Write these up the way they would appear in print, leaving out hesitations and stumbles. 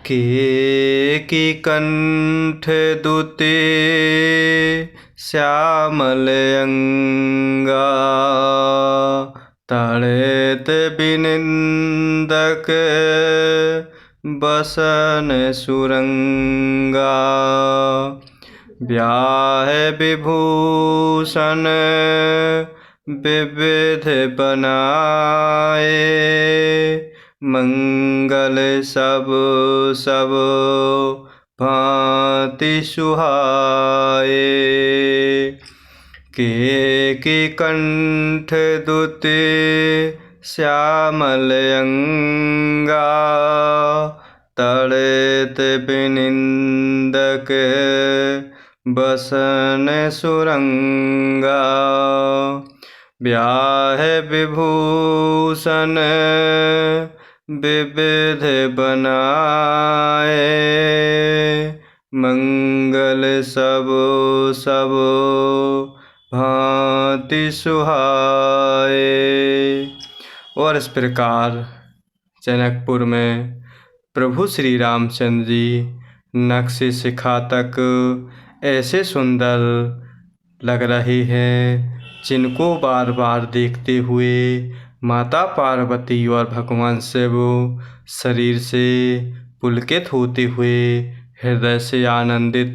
की कंठ दुते श्यामल अंगा, तड़ेत बिनिंदक बसन सुरंगा। ब्याह विभूषण विविध बनाए, मंगल सब सब भांति सुहाए। की कंठ दुते श्यामल अंगा, तड़ेत बिनिंदक बसन सुरंगा। ब्याह विभूषण विविध बनाए, मंगल सब सब भांति सुहाए। और इस प्रकार जनकपुर में प्रभु श्री रामचंद्र जी नख से शिखा तक ऐसे सुंदर लग रहे हैं, जिनको बार बार देखते हुए माता पार्वती और भगवान शिव शरीर से पुलकित होते हुए हृदय से आनंदित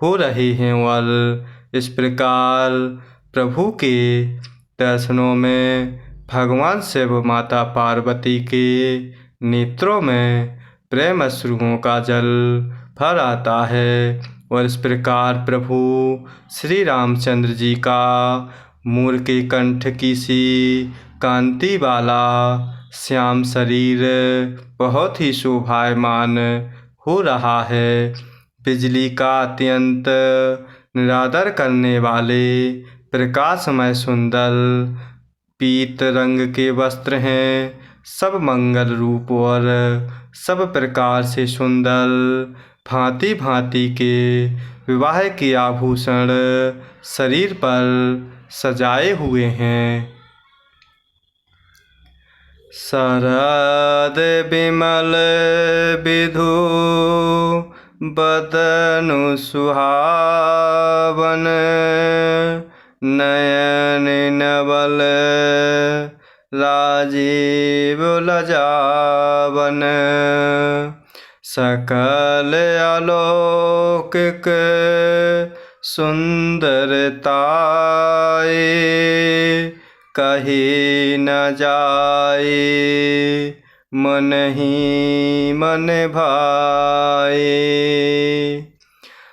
हो रहे हैं। और इस प्रकार प्रभु के दर्शनों में भगवान शिव माता पार्वती के नेत्रों में प्रेम अश्रुओं का जल भर आता है। और इस प्रकार प्रभु श्री रामचंद्र जी का मोर के कंठ की सी कांति वाला श्याम शरीर बहुत ही शोभायमान हो रहा है। बिजली का अत्यंत निरादर करने वाले प्रकाशमय सुंदर पीत रंग के वस्त्र हैं। सब मंगल रूप और सब प्रकार से सुंदर भांति भांति के विवाह के आभूषण शरीर पर सजाए हुए हैं। शरद विमल विधु बदनु सुहावन, नयन नवल राजीव लजावन। सकल अलौकिक सुंदरताए, कही न जाए मन ही मन भाए।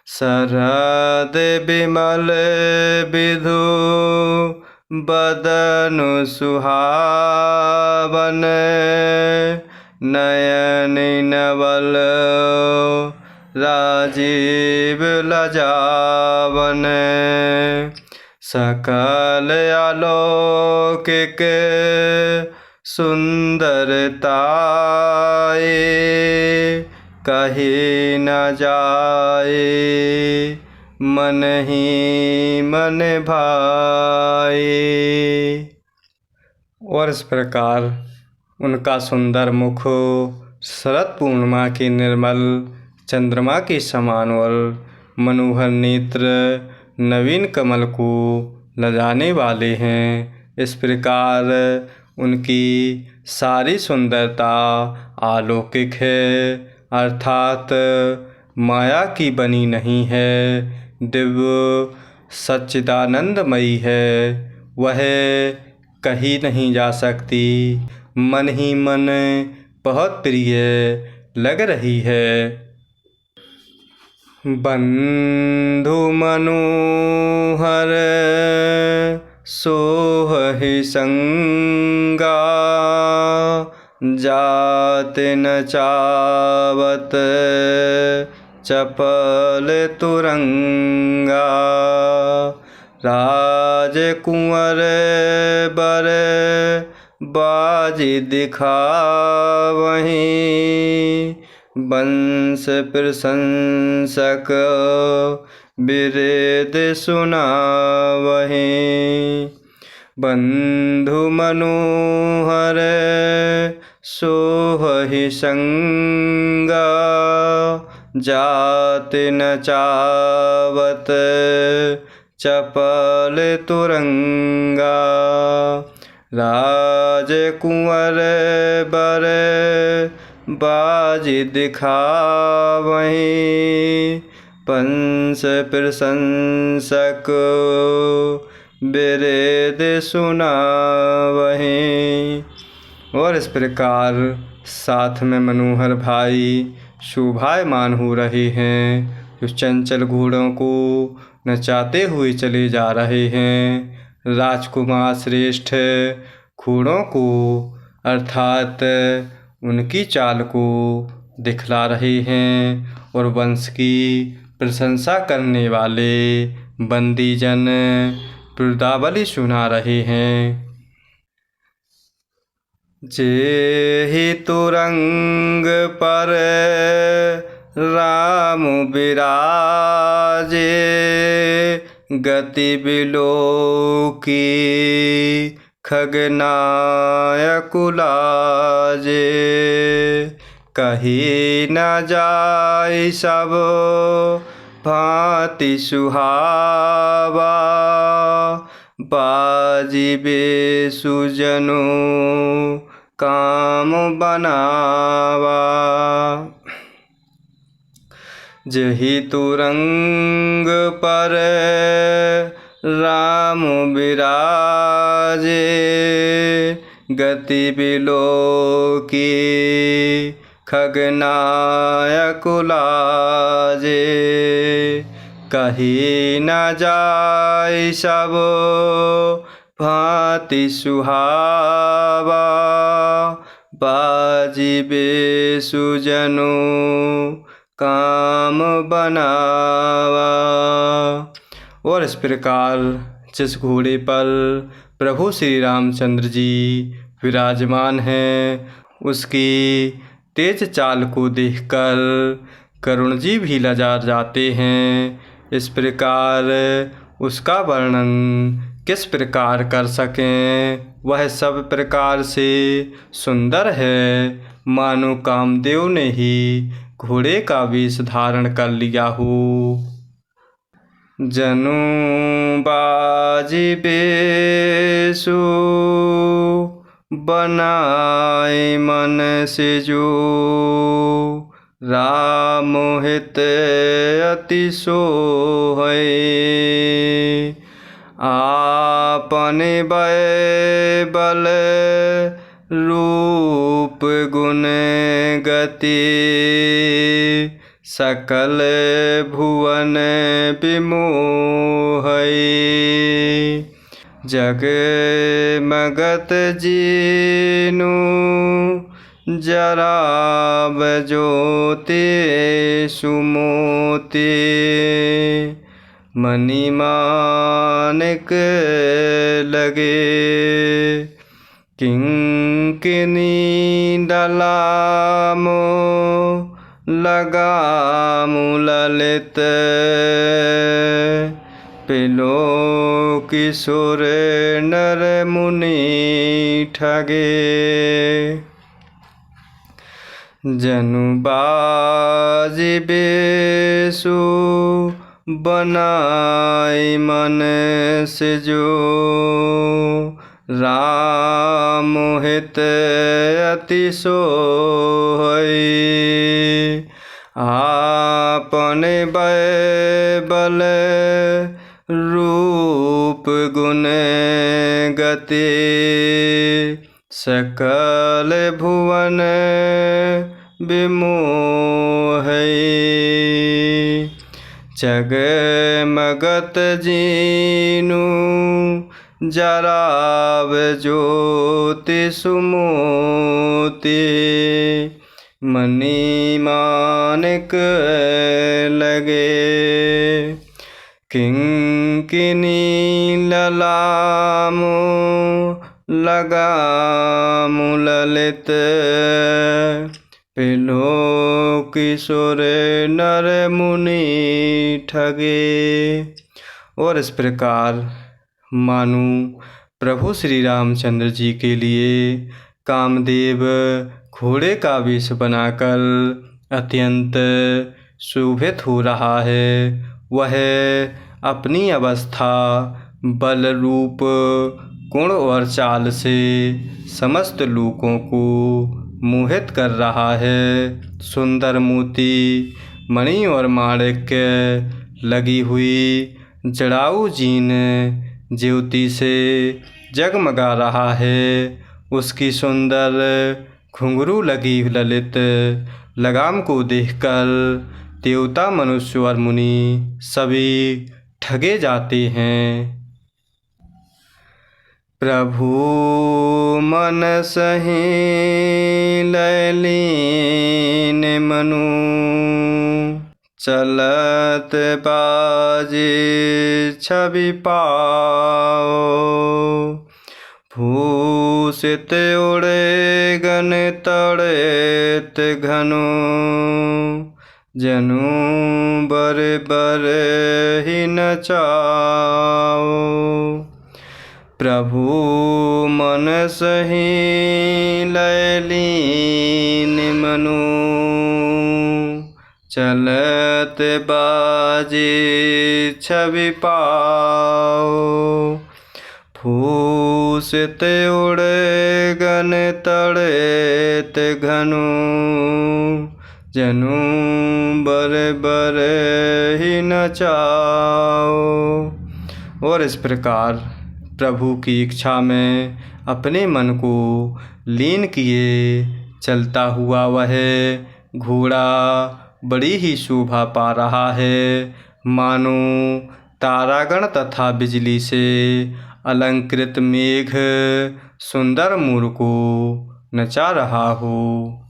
शरद विमल विधु बदनु सुहावन, नयन नवल राजीव लजावन। सकल अलौकिक सुंदरताए, कही न जाए मन ही मन भाए। और इस प्रकार उनका सुंदर मुख शरद पूर्णिमा के निर्मल चंद्रमा के समान और मनोहर नेत्र नवीन कमल को लजाने वाले हैं। इस प्रकार उनकी सारी सुंदरता अलौकिक है, अर्थात माया की बनी नहीं है, दिव्य सच्चिदानंदमयी है। वह कही नहीं जा सकती, मन ही मन बहुत प्रिय लग रही है। बंधु मनोहर सोहि संगा, जात न चावत चपल तुरंगा। राजकुंवर बर बाजी दिखावहीं, वंश प्रशंसक बिरेद सुनावहीं। बंधु मनोहर सोहि संगा, जात न चावत चपल तुरंगा। राजकुंवर बर बाज दिखावहीं, पंस प्रशंसक बिरेद सुनावहीं। और इस प्रकार साथ में मनोहर भाई शोभायमान हो रहे हैं, जो चंचल घोड़ों को नचाते हुए चले जा रहे हैं। राजकुमार श्रेष्ठ घोड़ों को अर्थात उनकी चाल को दिखला रहे हैं और वंश की प्रशंसा करने वाले बंदीजन पदावली सुना रहे हैं। जेहि तुरंग पर राम विराजे, गति बिलोकी खगनायक लाजे। कही न जाय सब भांति सुहावा, बाजिबे सुजनो काम बनावा। जहि तुरंग पर राम विराजे, गति बिलोकी खगनायक लाजे। कही न जाय सब भांति सुहावा, बाजिबे सुजनो काम बनावा। और इस प्रकार जिस घोड़े पर प्रभु श्री रामचंद्र जी विराजमान हैं, उसकी तेज चाल को देखकर करुण जी भी लजा जाते हैं। इस प्रकार उसका वर्णन किस प्रकार कर सकें, वह सब प्रकार से सुंदर है, मानो कामदेव ने ही घोड़े का वेश धारण कर लिया हो। जनु बाजिबे सु बनाए मन से जो, राम हित अति सोहै। आपने भय बल रूप गुण गति, सकल भुवन विमोहै। जग मगत जीनु जराव ज्योति सुमोति, मणि माणिक लगे। किंकिनी डलामो लगामु ललित, पिलोकि सुर नर मुनि ठगे। जनु बाजिबे सु बनाए मन से जो, राम हित अति सोहै। आपने भय बल रूप गुण गति, सकल भुवन विमोहै। जगमगत जीनु जराव ज्योति सुमोति, मणि माणिक लगे। किंकिनी ललामो लगामु ललित, पिलोकि सुर नर मुनि ठगे। और इस प्रकार मानो प्रभु श्री रामचंद्र जी के लिए कामदेव घोड़े का वेश बनाकर अत्यंत शोभित हो रहा है। वह अपनी अवस्था, बल, रूप, गुण और चाल से समस्त लोगों को मोहित कर रहा है। सुंदर मोती, मणि और माणिक्य लगी हुई जड़ाऊ जीन ज्योति से जगमगा रहा है। उसकी सुंदर घुंघरू लगी ललित लगाम को देखकर देवता, मनुष्य और मुनि सभी ठगे जाते हैं। प्रभु मन सही लयलीन मनु, चलत बाजे छवि पाओ। भूषित उड़े गन तड़ेत घनु, जनु बर बर ही नचाओ। प्रभु मन सही लयलीन मनु, चलत बाजे छवि पाओ। भूषित उड़े गन तड़ेत घनु, जनु बर बर ही नचाओ। और इस प्रकार प्रभु की इच्छा में अपने मन को लीन किए चलता हुआ वह घोड़ा बड़ी ही शोभा पा रहा है, मानो तारागण तथा बिजली से अलंकृत मेघ सुंदर मोर को नचा रहा हो।